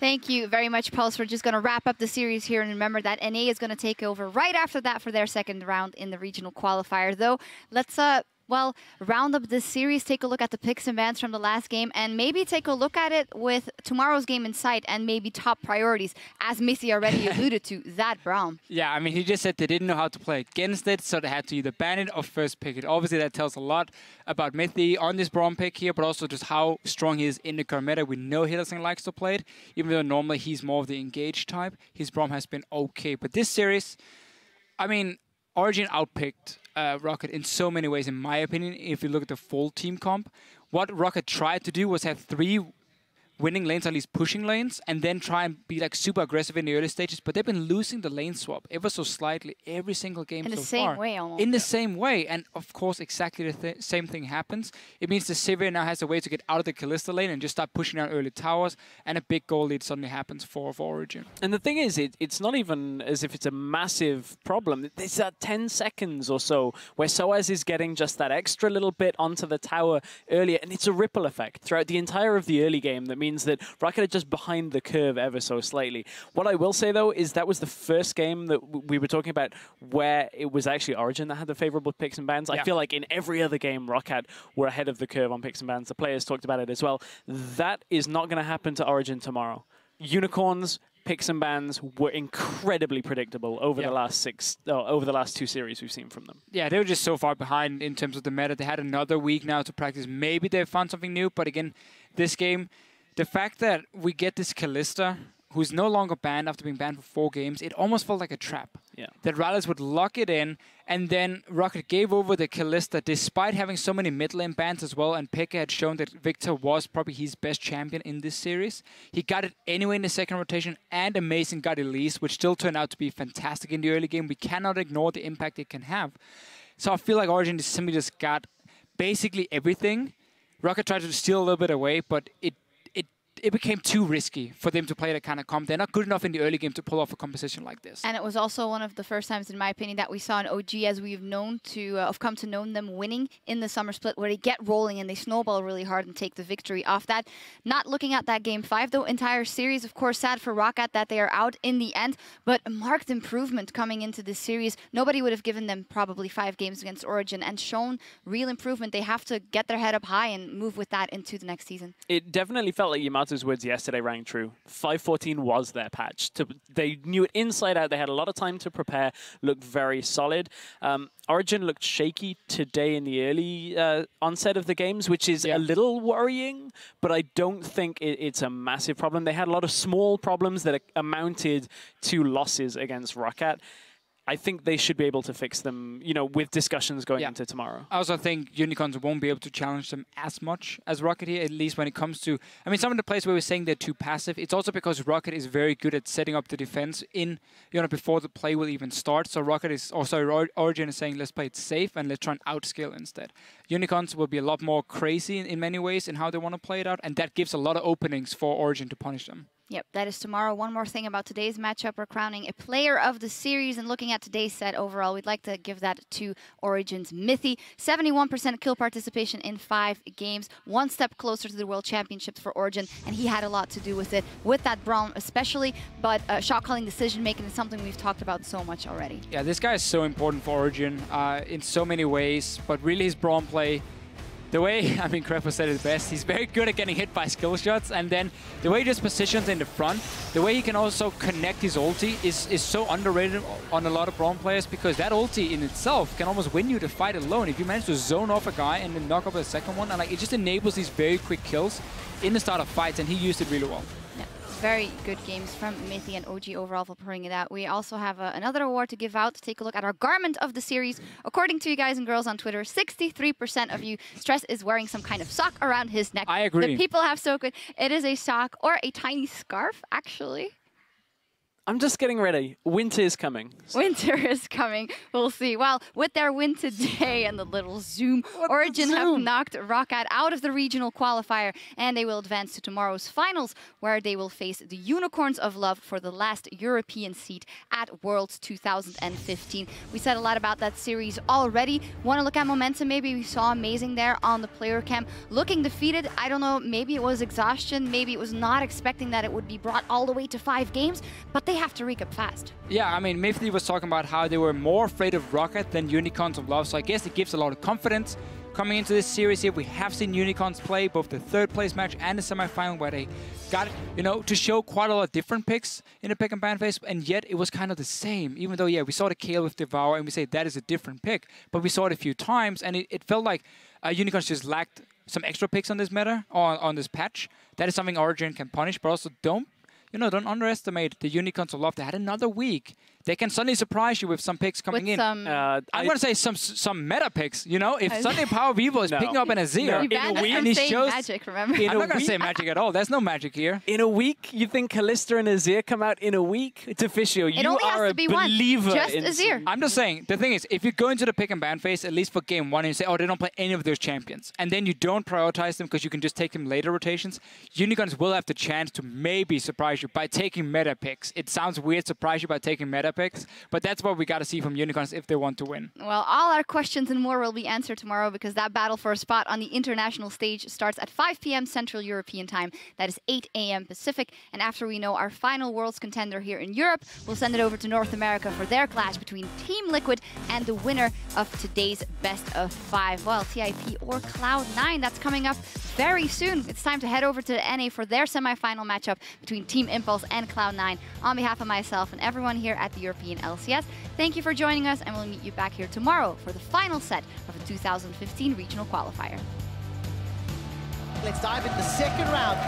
Thank you very much, Pulse. We're just going to wrap up the series here. And remember that NA is going to take over right after that for their second round in the regional qualifier. Though, let's well, round up this series, take a look at the picks and bans from the last game, and maybe take a look at it with tomorrow's game in sight and maybe top priorities, as Missy already alluded to, that Braum. Yeah, I mean, he just said they didn't know how to play against it, so they had to either ban it or first pick it. Obviously, that tells a lot about Mithy on this Braum pick here, but also just how strong he is in the current meta. We know Hillsing likes to play it, even though normally he's more of the engaged type. His Braum has been okay, but this series, I mean, Origen outpicked ROCCAT in so many ways, in my opinion, if you look at the full team comp. What ROCCAT tried to do was have 3 winning lanes, at least pushing lanes, and then try and be like super aggressive in the early stages. But they've been losing the lane swap ever so slightly every single game so far. In the same way, almost. In the same way. And of course, exactly the same thing happens. It means the Sivir now has a way to get out of the Kalista lane and just start pushing down early towers, and a big goal lead suddenly happens for Origen. And the thing is, it's not even as if it's a massive problem. There's that 10 seconds or so where Soaz is getting just that extra little bit onto the tower earlier, and it's a ripple effect throughout the entire of the early game that means that ROCCAT are just behind the curve ever so slightly. What I will say, though, is that was the first game that we were talking about where it was actually Origen that had the favorable picks and bans. Yeah. I feel like in every other game, ROCCAT were ahead of the curve on picks and bans. The players talked about it as well. That is not going to happen to Origen tomorrow. Unicorns, picks and bans were incredibly predictable over the last 2 series we've seen from them. Yeah, they were just so far behind in terms of the meta. They had another week now to practice. Maybe they found something new, but again, this game, the fact that we get this Kalista, who's no longer banned after being banned for 4 games, it almost felt like a trap. Yeah. That Rallis would lock it in, and then ROCCAT gave over the Kalista despite having so many mid lane bans as well, and Pekka had shown that Victor was probably his best champion in this series. He got it anyway in the second rotation, and Amazing got Elise, which still turned out to be fantastic in the early game. We cannot ignore the impact it can have. So I feel like Origen simply just got basically everything. ROCCAT tried to steal a little bit away, but it became too risky for them to play that kind of comp. They're not good enough in the early game to pull off a composition like this. And it was also one of the first times, in my opinion, that we saw an OG, as we've known to, have come to know them, winning in the summer split, where they get rolling and they snowball really hard and take the victory off that. Not looking at that game 5, though, entire series, of course, sad for ROCCAT that they are out in the end, but a marked improvement coming into this series. Nobody would have given them probably 5 games against Origen and shown real improvement. They have to get their head up high and move with that into the next season. It definitely felt like Yamato's words yesterday rang true. 5-14 was their patch. They knew it inside out. They had a lot of time to prepare, looked very solid. Origen looked shaky today in the early onset of the games, which is a little worrying, but I don't think it's a massive problem. They had a lot of small problems that amounted to losses against ROCCAT. I think they should be able to fix them, you know, with discussions going into tomorrow. I also think Unicorns won't be able to challenge them as much as ROCCAT here, at least when it comes to... I mean, some of the plays where we're saying they're too passive, it's also because ROCCAT is very good at setting up the defense in, you know, before the play will even start. So ROCCAT is... Also, Origen is saying, let's play it safe and let's try and outscale instead. Unicorns will be a lot more crazy in many ways in how they want to play it out, and that gives a lot of openings for Origen to punish them. Yep, that is tomorrow. One more thing about today's matchup. We're crowning a player of the series, and looking at today's set overall, we'd like to give that to Origen's Mithy. 71% kill participation in 5 games. One step closer to the World Championships for Origen, and he had a lot to do with it, with that Braum especially, but shot-calling decision-making is something we've talked about so much already. Yeah, this guy is so important for Origen in so many ways, but really his Braum play, the way, I mean, Krepo said it best, he's very good at getting hit by skill shots, and then the way he just positions in the front, the way he can also connect his ulti is so underrated on a lot of Braum players, because that ulti in itself can almost win you the fight alone. If you manage to zone off a guy and then knock up a second one, and like it just enables these very quick kills in the start of fights, and he used it really well. Yeah. Very good games from Mithy and OG overall for putting it out. We also have another award to give out. Take a look at our garment of the series. According to you guys and girls on Twitter, 63% of you, Stress is wearing some kind of sock around his neck. I agree. The people have so good. It is a sock or a tiny scarf, actually. I'm just getting ready. Winter is coming. Winter is coming. We'll see. Well, with their win today and the little zoom, Origen have knocked ROCCAT out of the regional qualifier, and they will advance to tomorrow's finals, where they will face the Unicorns of Love for the last European seat at Worlds 2015. We said a lot about that series already. Want to look at momentum? Maybe we saw amazing there on the player cam. Looking defeated, I don't know, maybe it was exhaustion, maybe it was not expecting that it would be brought all the way to 5 games, but they have to recap fast. Yeah, I mean, Mifty was talking about how they were more afraid of ROCCAT than Unicorns of Love, so I guess it gives a lot of confidence. Coming into this series here, we have seen Unicorns play both the 3rd place match and the semi-final, where they got, you know, to show quite a lot of different picks in the pick and ban phase, and yet it was kind of the same. Even though, yeah, we saw the Kale with Devour, and we say that is a different pick, but we saw it a few times, and it felt like Unicorns just lacked some extra picks on this meta, on this patch. That is something Origen can punish, but also don't underestimate the Unicorns of Love. They had another week. They can suddenly surprise you with some picks coming in. I'm going to say some meta picks, you know? If Sunday Power Vivo is picking up an Azir, and he shows... Magic, remember? I'm not going to say Magic at all. There's no Magic here. In a week, you think Kalista and Azir come out in a week? It's official. You are a believer just in Azir. I'm just saying, the thing is, if you go into the pick and ban phase, at least for game 1, and you say, oh, they don't play any of those champions, and then you don't prioritize them because you can just take them later rotations, Unicorns will have the chance to maybe surprise you by taking meta picks. It sounds weird, surprise you by taking meta picks, but that's what we got to see from Unicorns if they want to win. Well, all our questions and more will be answered tomorrow, because that battle for a spot on the international stage starts at 5 p.m. Central European time. That is 8 a.m. Pacific. And after we know our final Worlds contender here in Europe, we'll send it over to North America for their clash between Team Liquid and the winner of today's best of 5. Well, TIP or Cloud9, that's coming up very soon. It's time to head over to NA for their semi-final matchup between Team Impulse and Cloud9. On behalf of myself and everyone here at the European LCS, thank you for joining us, and we'll meet you back here tomorrow for the final set of the 2015 regional qualifier. Let's dive into the second round.